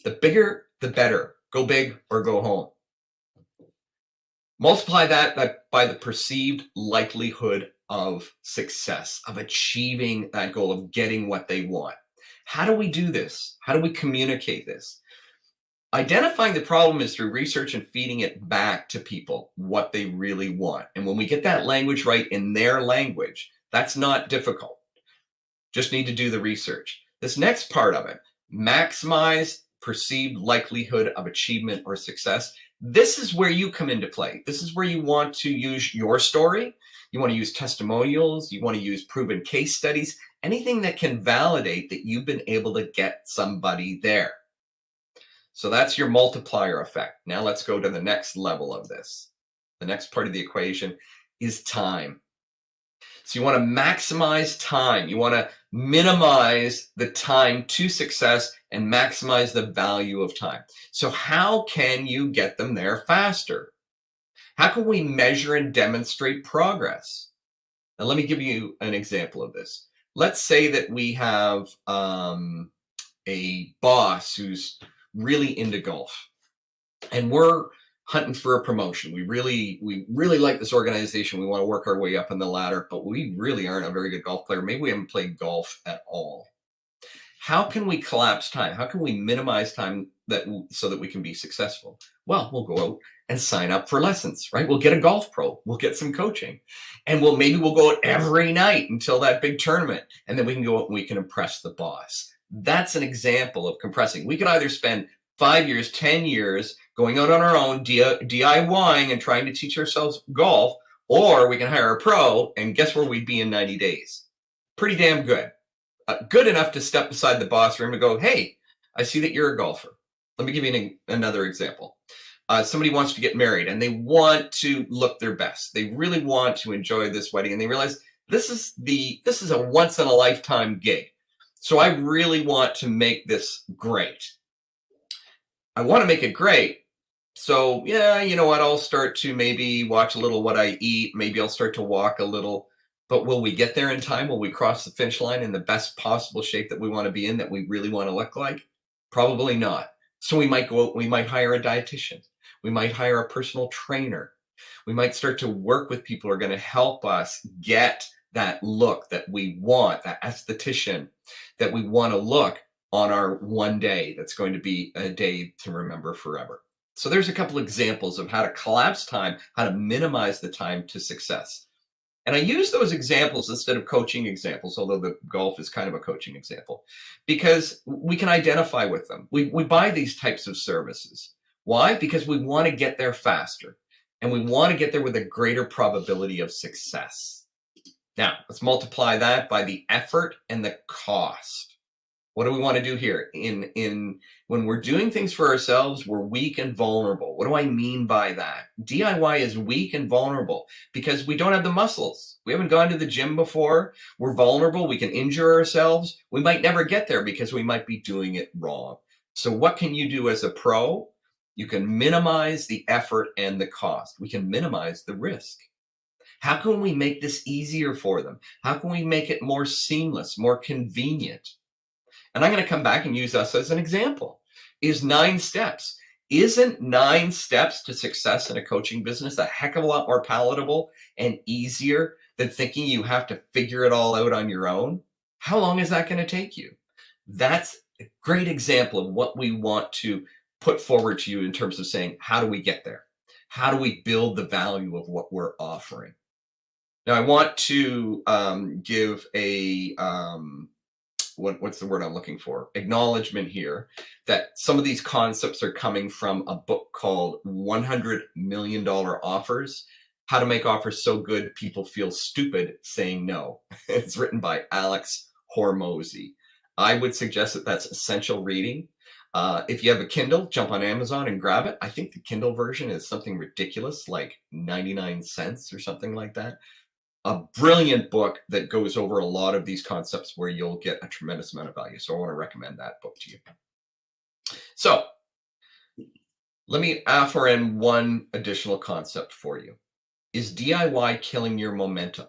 The bigger, the better. Go big or go home. Multiply that by the perceived likelihood of success, of achieving that goal, of getting what they want. How do we do this? How do we communicate this? Identifying the problem is through research and feeding it back to people what they really want. And when we get that language right in their language, that's not difficult. Just need to do the research. This next part of it, maximize perceived likelihood of achievement or success. This is where you come into play. This is where you want to use your story. You want to use testimonials. You want to use proven case studies, anything that can validate that you've been able to get somebody there. So that's your multiplier effect. Now let's go to the next level of this. The next part of the equation is time. So you want to maximize time. You want to minimize the time to success and maximize the value of time. So how can you get them there faster? How can we measure and demonstrate progress? Now, let me give you an example of this. Let's say that we have a boss who's really into golf, and we're hunting for a promotion. We really like this organization. We want to work our way up in the ladder, but we really aren't a very good golf player. Maybe we haven't played golf at all. How can we collapse time? How can we minimize time so that we can be successful? Well, we'll go out and sign up for lessons, right? We'll get a golf pro. We'll get some coaching. And maybe we'll go out every night until that big tournament. And then we can go out and we can impress the boss. That's an example of compressing. We could either spend 5 years, 10 years going out on our own, DIYing and trying to teach ourselves golf, or we can hire a pro and guess where we'd be in 90 days. Pretty damn good. Good enough to step beside the boss room and go, hey, I see that you're a golfer. Let me give you another example. Somebody wants to get married and they want to look their best. They really want to enjoy this wedding, and they realize this is a once in a lifetime gig. So I really want to make this great. I want to make it great. So yeah, you know what? I'll start to maybe watch a little what I eat. Maybe I'll start to walk a little. But will we get there in time? Will we cross the finish line in the best possible shape that we want to be in, that we really want to look like? Probably not. So we might go out, we might hire a dietitian. We might hire a personal trainer. We might start to work with people who are going to help us get that look that we want, that esthetician that we want to look on our one day. That's going to be a day to remember forever. So there's a couple examples of how to collapse time, how to minimize the time to success. And I use those examples instead of coaching examples, although the golf is kind of a coaching example, because we can identify with them. We buy these types of services. Why? Because we want to get there faster, and we want to get there with a greater probability of success. Now, let's multiply that by the effort and the cost. What do we want to do here? When we're doing things for ourselves, we're weak and vulnerable. What do I mean by that? DIY is weak and vulnerable because we don't have the muscles. We haven't gone to the gym before. We're vulnerable. We can injure ourselves. We might never get there because we might be doing it wrong. So what can you do as a pro? You can minimize the effort and the cost. We can minimize the risk. How can we make this easier for them? How can we make it more seamless, more convenient? And I'm going to come back and use us as an example. Is 9 steps. Isn't 9 steps to success in a coaching business a heck of a lot more palatable and easier than thinking you have to figure it all out on your own? How long is that going to take you? That's a great example of what we want to put forward to you in terms of saying, how do we get there? How do we build the value of what we're offering? Now, I want to give a... what's the word I'm looking for? Acknowledgement here that some of these concepts are coming from a book called $100 Million Offers, How to Make Offers So Good People Feel Stupid Saying No. It's written by Alex Hormozy. I would suggest that that's essential reading. If you have a Kindle, jump on Amazon and grab it. I think the Kindle version is something ridiculous, like 99 cents or something like that. A brilliant book that goes over a lot of these concepts where you'll get a tremendous amount of value. So I want to recommend that book to you. So let me offer in one additional concept for you. Is DIY killing your momentum?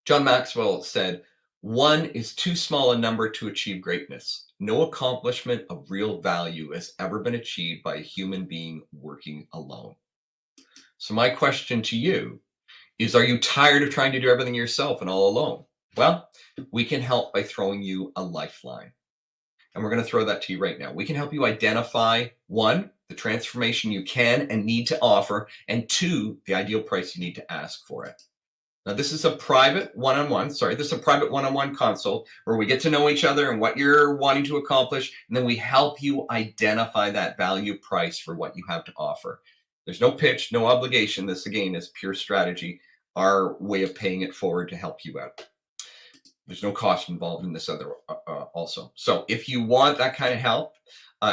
John Maxwell said, 1 is too small a number to achieve greatness. No accomplishment of real value has ever been achieved by a human being working alone. So my question to you is, are you tired of trying to do everything yourself and all alone? Well, we can help by throwing you a lifeline. And we're going to throw that to you right now. We can help you identify, 1, the transformation you can and need to offer, and 2, the ideal price you need to ask for it. Now, this is a private one-on-one consult where we get to know each other and what you're wanting to accomplish, and then we help you identify that value price for what you have to offer. There's no pitch, no obligation. This, again, is pure strategy, our way of paying it forward to help you out. There's no cost involved in this other also. So if you want that kind of help,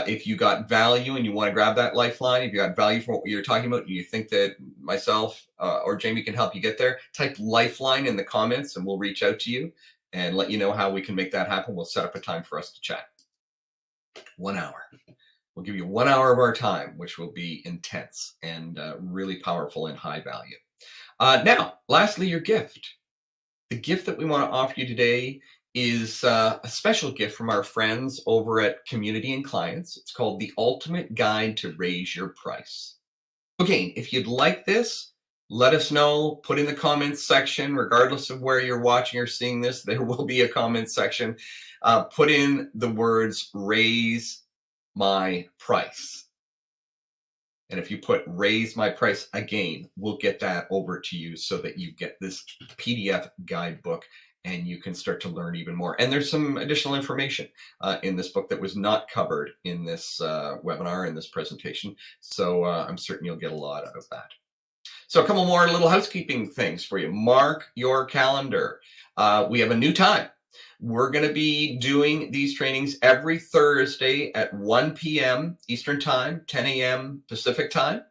if you got value and you want to grab that lifeline, if you got value from what you're talking about, and you think that myself or Jamie can help you get there, type lifeline in the comments and we'll reach out to you and let you know how we can make that happen. We'll set up a time for us to chat. 1 hour. We'll give you 1 hour of our time, which will be intense and really powerful and high value. Now, lastly, your gift. The gift that we want to offer you today is a special gift from our friends over at Community and Clients. It's called The Ultimate Guide to Raise Your Price. Again, if you'd like this, let us know. Put in the comments section, regardless of where you're watching or seeing this, there will be a comment section. Put in the words raise my price. And if you put raise my price, again, we'll get that over to you so that you get this PDF guidebook and you can start to learn even more. And there's some additional information in this book that was not covered in this webinar, in this presentation. So I'm certain you'll get a lot out of that. So a couple more little housekeeping things for you. Mark your calendar. We have a new time. We're going to be doing these trainings every Thursday at 1 p.m. Eastern Time, 10 a.m. Pacific Time.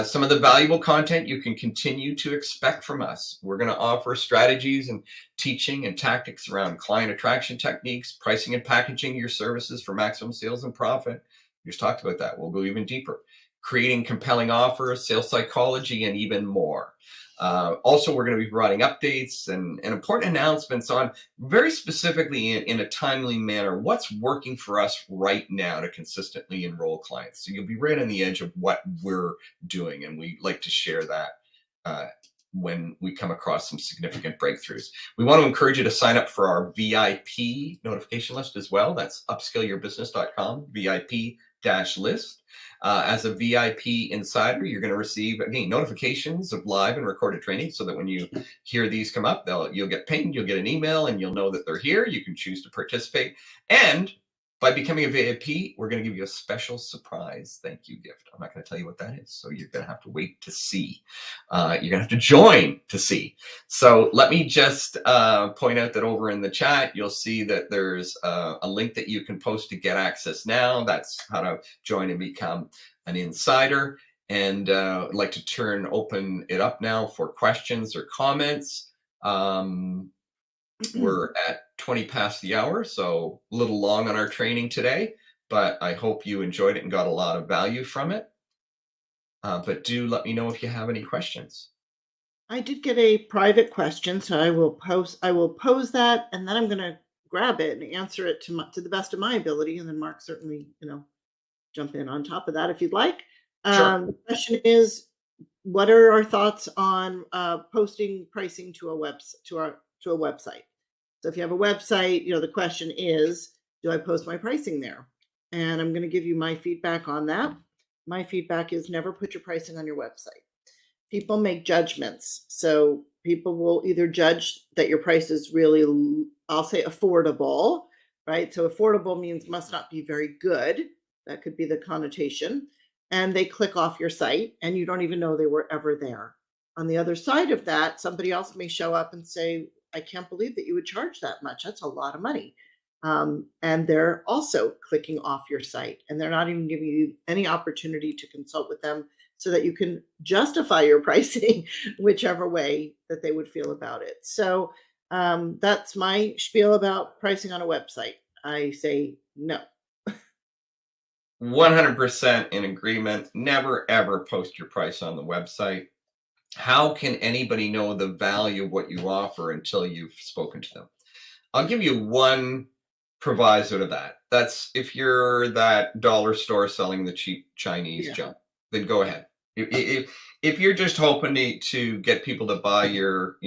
Some of the valuable content you can continue to expect from us. We're going to offer strategies and teaching and tactics around client attraction techniques, pricing and packaging your services for maximum sales and profit. We just talked about that. We'll go even deeper. Creating compelling offers, sales psychology, and even more. Also, we're going to be providing updates and important announcements on very specifically in a timely manner what's working for us right now to consistently enroll clients. So you'll be right on the edge of what we're doing, and we like to share that when we come across some significant breakthroughs. We want to encourage you to sign up for our VIP notification list as well. That's upscaleyourbusiness.com, VIP-list. As a VIP insider, you're going to receive, again, notifications of live and recorded training so that when you hear these come up, you'll get pinged, you'll get an email, and you'll know that they're here. You can choose to participate. And by becoming a VIP, we're going to give you a special surprise thank you gift. I'm not going to tell you what that is, so you're going to have to wait to see. You're going to have to join to see. So let me just point out that over in the chat, you'll see that there's a link that you can post to get access now. That's how to join and become an insider. And I'd like to open it up now for questions or comments. We're at 20 past the hour, so a little long on our training today, but I hope you enjoyed it and got a lot of value from it. But do let me know if you have any questions. I did get a private question, so I will pose that, and then I'm going to grab it and answer it to the best of my ability, and then Mark certainly, jump in on top of that if you'd like. Sure. The question is, what are our thoughts on posting pricing to a website? So if you have a website, the question is, do I post my pricing there? And I'm going to give you my feedback on that. My feedback is never put your pricing on your website. People make judgments. So people will either judge that your price is really, I'll say, affordable, right? So affordable means must not be very good. That could be the connotation. And they click off your site and you don't even know they were ever there. On the other side of that, somebody else may show up and say, I can't believe that you would charge that much. That's a lot of money. And they're also clicking off your site and they're not even giving you any opportunity to consult with them so that you can justify your pricing whichever way that they would feel about it. So that's my spiel about pricing on a website. I say no. 100% in agreement. Never, ever post your price on the website. How can anybody know the value of what you offer until you've spoken to them? I'll give you one proviso to that. That's if you're that dollar store selling the cheap Chinese junk, then go ahead. If you're just hoping to get people to buy your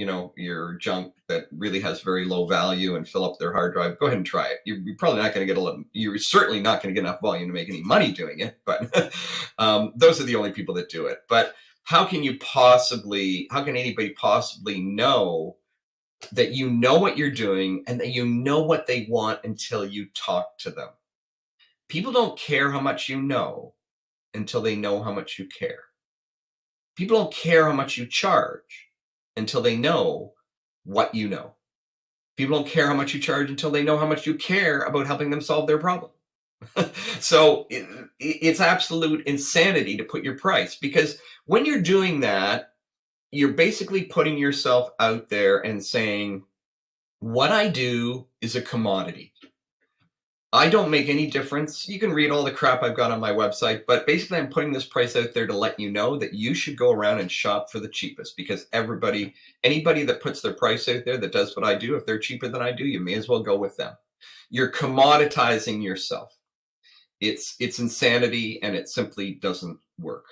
junk that really has very low value and fill up their hard drive, go ahead and try it. You're probably not going to get you're certainly not going to get enough volume to make any money doing it, but those are the only people that do it. But how can anybody possibly know that you know what you're doing and that you know what they want until you talk to them? People don't care how much you know until they know how much you care. People don't care how much you charge until they know what you know. People don't care how much you charge until they know how much you care about helping them solve their problem. So it's absolute insanity to put your price, because when you're doing that, you're basically putting yourself out there and saying, what I do is a commodity. I don't make any difference. You can read all the crap I've got on my website, but basically I'm putting this price out there to let you know that you should go around and shop for the cheapest, because anybody that puts their price out there that does what I do, if they're cheaper than I do, you may as well go with them. You're commoditizing yourself. It's insanity, and it simply doesn't work.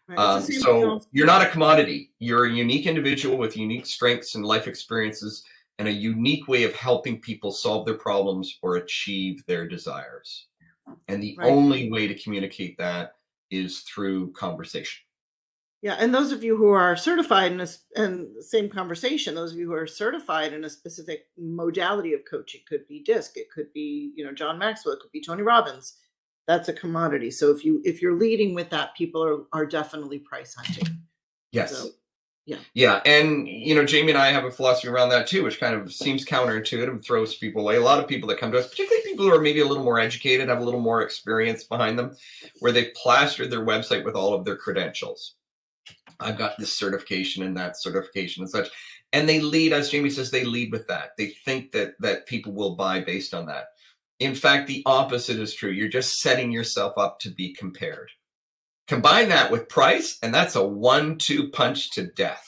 Right. So you're not a commodity. You're a unique individual with unique strengths and life experiences and a unique way of helping people solve their problems or achieve their desires. And the only way to communicate that is through conversation. Yeah, and those of you who are certified in the same conversation, those of you who are certified in a specific modality of coaching, could be DISC, it could be John Maxwell, it could be Tony Robbins. That's a commodity. So if you're leading with that, people are definitely price hunting. Yes. So Yeah. Yeah, and Jamie and I have a philosophy around that too, which kind of seems counterintuitive and throws people away. A lot of people that come to us, particularly people who are maybe a little more educated, have a little more experience behind them, where they've plastered their website with all of their credentials. I've got this certification and that certification and such. And they lead, as Jamie says, they lead with that. They think that people will buy based on that. In fact, the opposite is true. You're just setting yourself up to be compared. Combine that with price, and that's a 1-2 punch to death,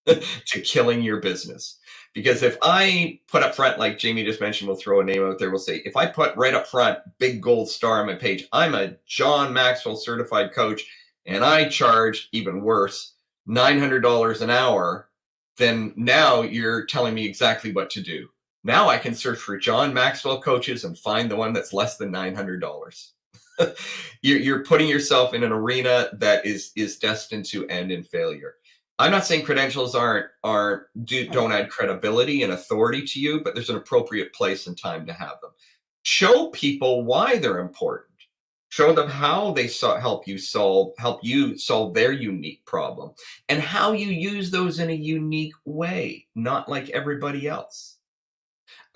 to killing your business. Because if I put up front, like Jamie just mentioned, we'll throw a name out there, we'll say, if I put right up front, big gold star on my page, I'm a John Maxwell certified coach, and I charge, even worse, $900 an hour, then now you're telling me exactly what to do. Now I can search for John Maxwell coaches and find the one that's less than $900. You're putting yourself in an arena that is destined to end in failure. I'm not saying credentials don't add credibility and authority to you, but there's an appropriate place and time to have them. Show people why they're important. Show them how they help you solve their unique problem, and how you use those in a unique way, not like everybody else.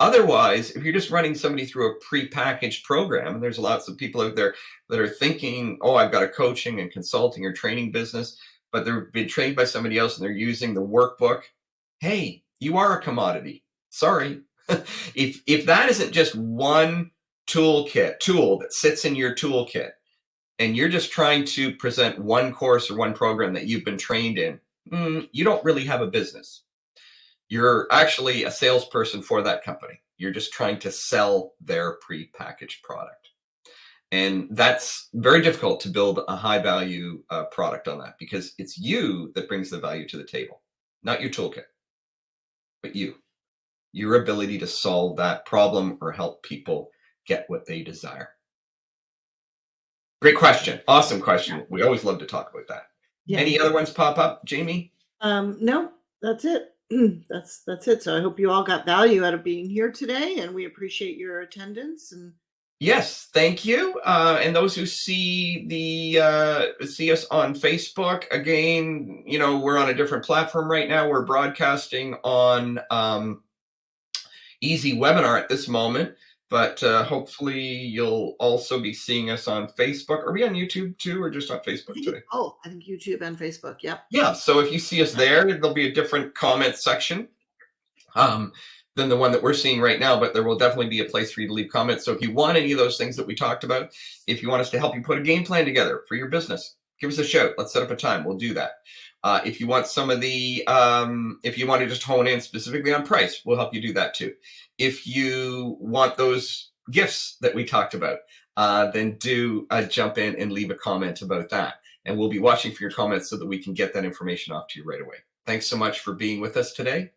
Otherwise, if you're just running somebody through a prepackaged program, and there's lots of people out there that are thinking, oh, I've got a coaching and consulting or training business, but they've been trained by somebody else and they're using the workbook. Hey, you are a commodity. Sorry. If that isn't just one tool that sits in your toolkit, and you're just trying to present one course or one program that you've been trained in, you don't really have a business. You're actually a salesperson for that company. You're just trying to sell their prepackaged product. And that's very difficult to build a high value product on that, because it's you that brings the value to the table, not your toolkit, but your ability to solve that problem or help people get what they desire. Great question. Awesome question. We always love to talk about that. Yeah. Any other ones pop up, Jamie? No, that's it. That's it. So I hope you all got value out of being here today, and we appreciate your attendance. And yes, thank you. And those who see us on Facebook, again, we're on a different platform right now. We're broadcasting on Easy Webinar at this moment, but hopefully you'll also be seeing us on Facebook. Are we on YouTube too, or just on Facebook today? Oh, I think YouTube and Facebook. Yep. Yeah. So if you see us there, there'll be a different comment section than the one that we're seeing right now, but there will definitely be a place for you to leave comments. So if you want any of those things that we talked about, if you want us to help you put a game plan together for your business, give us a shout. Let's set up a time. We'll do that. If you want some of the, if you want to just hone in specifically on price, we'll help you do that too. If you want those gifts that we talked about, then do jump in and leave a comment about that. And we'll be watching for your comments so that we can get that information off to you right away. Thanks so much for being with us today.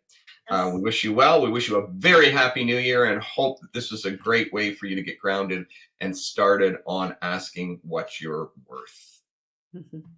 Yes. We wish you well. We wish you a very happy new year, and hope that this was a great way for you to get grounded and started on asking what you're worth.